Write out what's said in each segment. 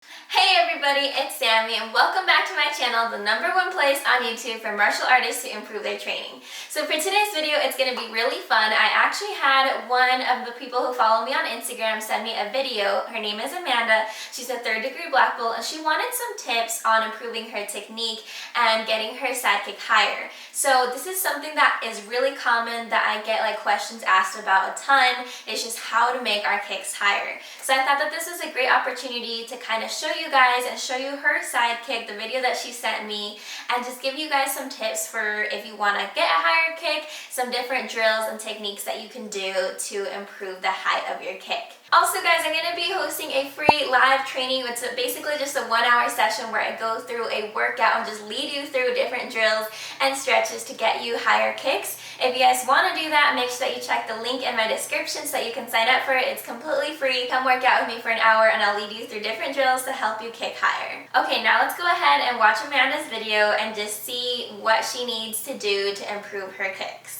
Hey everybody, it's Sammy and welcome back to my channel, the #1 place on YouTube for martial artists to improve their training. So for today's video, it's going to be really fun. I actually had one of the people who follow me on Instagram send me a video. Her name is Amanda. She's a 3rd degree black belt and she wanted some tips on improving her technique and getting her Sidekick higher. So this is something that is really common that I get questions asked about a ton. It's just how to make our kicks higher. So I thought that this was a great opportunity to kind of show you guys and show you her Sidekick, the video that she sent me, and just give you guys some tips for if you want to get a higher kick, some different drills and techniques that you can do to improve the height of your kick. Also guys, I'm going to be hosting a free live training. It's basically just a 1-hour session where I go through a workout and just lead you through different drills and stretches to get you higher kicks. If you guys want to do that, make sure that you check the link in my description so that you can sign up for it. It's completely free. Come work out with me for an hour and I'll lead you through different drills to help you kick higher. Okay, now let's go ahead and watch Amanda's video and just see what she needs to do to improve her kicks.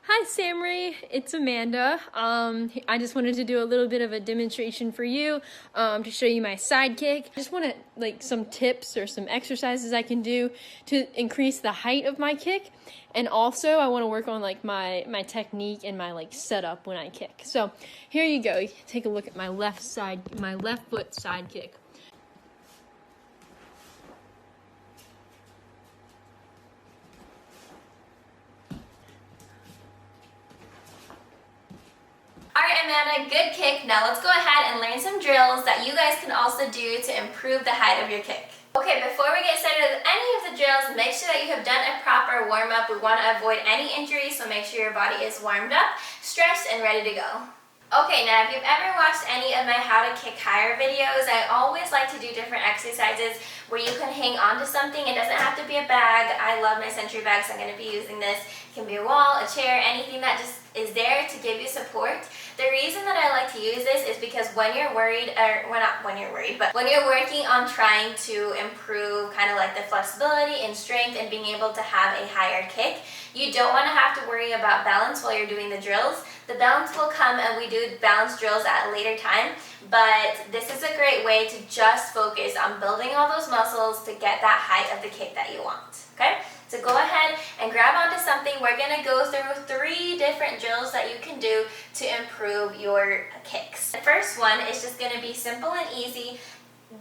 Hi Samery, it's Amanda. I just wanted to do a little bit of a demonstration for you to show you my Sidekick. I just want to some tips or some exercises I can do to increase the height of my kick, and also I want to work on my technique and my setup when I kick. So here you go. Take a look at my left foot Sidekick. Alright Amanda, good kick. Now let's go ahead and learn some drills that you guys can also do to improve the height of your kick. Okay, before we get started with any of the drills, make sure that you have done a proper warm-up. We want to avoid any injuries, so make sure your body is warmed up, stretched, and ready to go. Okay, now if you've ever watched any of my how to kick higher videos, I always like to do different exercises where you can hang on to something. It doesn't have to be a bag. I love my Sentry bag, so I'm going to be using this. It can be a wall, a chair, anything that just is there to give you support. The reason that I like to use this is because when you're worried, or well, not when you're worried, but when you're working on trying to improve kind of the flexibility and strength and being able to have a higher kick, you don't want to have to worry about balance while you're doing the drills. The balance will come and we do balance drills at a later time, but this is a great way to just focus on building all those muscles to get that height of the kick that you want, okay? So go ahead and grab onto something. We're going to go through 3 different drills that you can do to improve your kicks. The first one is just going to be simple and easy.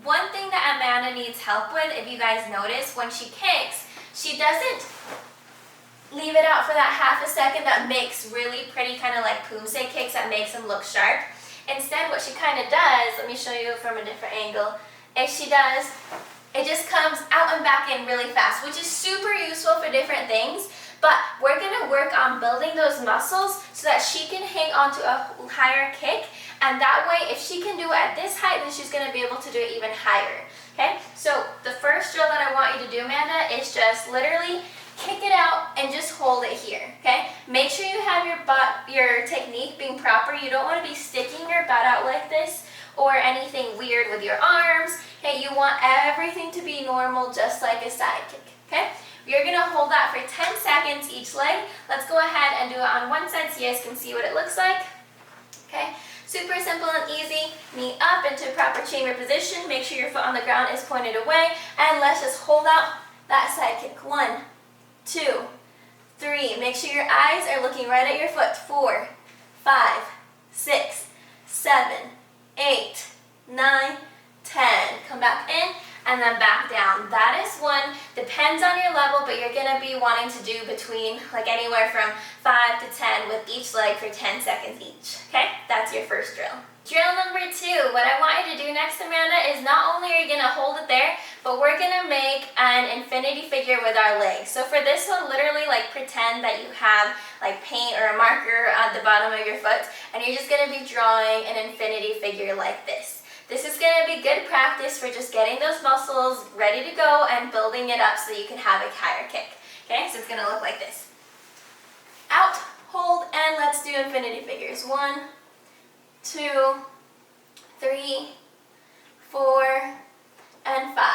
One thing that Amanda needs help with, if you guys notice, when she kicks, she doesn't leave it out for that half a second that makes really pretty kind of Poomsae kicks that makes them look sharp. Instead, what she kind of does, let me show you from a different angle, it just comes out and back in really fast, which is super useful for different things, but we're going to work on building those muscles so that she can hang on to a higher kick, and that way if she can do it at this height, then she's going to be able to do it even higher. Okay, so the first drill that I want you to do, Amanda, is just literally kick it out and just hold it here, okay? Make sure you have your technique being proper. You don't want to be sticking your butt out like this or anything weird with your arms. Okay, you want everything to be normal, just like a Sidekick, okay? You're going to hold that for 10 seconds each leg. Let's go ahead and do it on one side so you guys can see what it looks like. Okay, super simple and easy. Knee up into proper chamber position. Make sure your foot on the ground is pointed away. And let's just hold out that Sidekick. 1, 2, 3. Make sure your eyes are looking right at your foot. 4, 5, 6, 7, 8, 9, 10. Come back in and then back down. That is one. Depends on your level, but you're going to be wanting to do between anywhere from 5 to 10 with each leg for 10 seconds each. Okay? That's your first drill. Drill number 2. What I want you to do next, Amanda, is not only are you going to hold it there, but we're going to make an infinity figure with our legs. So for this one, literally pretend that you have paint or a marker at the bottom of your foot, and you're just going to be drawing an infinity figure like this. This is going to be good practice for just getting those muscles ready to go and building it up so you can have a higher kick. Okay, so it's going to look like this. Out, hold, and let's do infinity figures. 1, 2, 3, 4, and 5.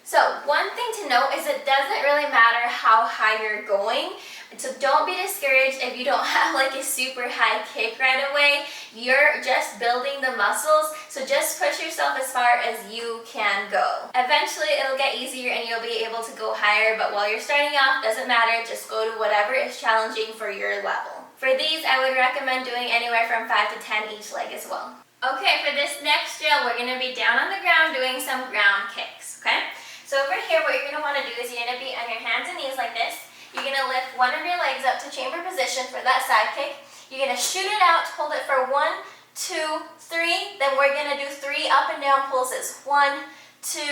So one thing to note is it doesn't really matter how high you're going. So don't be discouraged if you don't have a super high kick right away. You're just building the muscles So just push yourself as far as you can go. Eventually it'll get easier and you'll be able to go higher, but while you're starting off, doesn't matter, just go to whatever is challenging for your level. For these, I would recommend doing anywhere from 5 to 10 each leg as well. Okay, for this next drill, we're going to be down on the ground doing some ground kicks, okay? So over here, what you're going to want to do is you're going to be on your hands and knees like this. You're going to lift one of your legs up to chamber position for that side kick. You're going to shoot it out, hold it for 1, 2, 3. Then we're going to do 3 up and down pulses. 1, 2,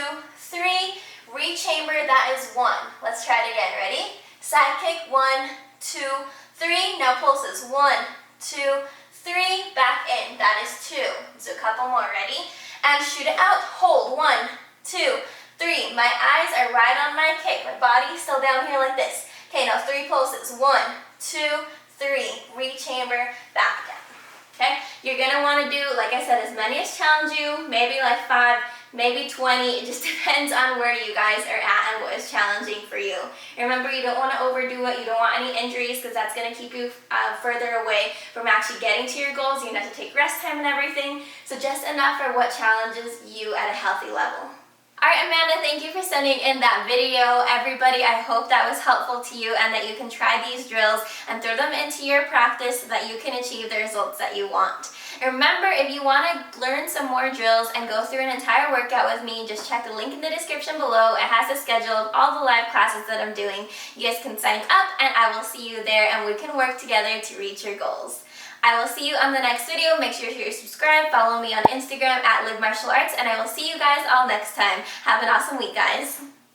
3. Re-chamber, that is 1. Let's try it again. Ready? Side kick, 1, 2, 3. Now pulses. 1, 2, 3, back in, that is 2. So a couple more, ready? And shoot it out, hold, 1, 2, 3. My eyes are right on my kick, my body's still down here like this. Okay, now 3 pulses, 1, 2, 3, re-chamber, back down. Okay, you're gonna wanna do, like I said, as many as challenge you, maybe like 5, maybe 20, it just depends on where you guys are at and what is challenging for you. Remember, you don't want to overdo it, you don't want any injuries because that's going to keep you further away from actually getting to your goals. You're going to have to take rest time and everything, so just enough for what challenges you at a healthy level. Alright, Amanda, thank you for sending in that video. Everybody, I hope that was helpful to you and that you can try these drills and throw them into your practice so that you can achieve the results that you want. Remember, if you want to learn some more drills and go through an entire workout with me, just check the link in the description below. It has the schedule of all the live classes that I'm doing. You guys can sign up and I will see you there and we can work together to reach your goals. I will see you on the next video. Make sure you're subscribed. Follow me on Instagram @LiveMartialArts, and I will see you guys all next time. Have an awesome week, guys.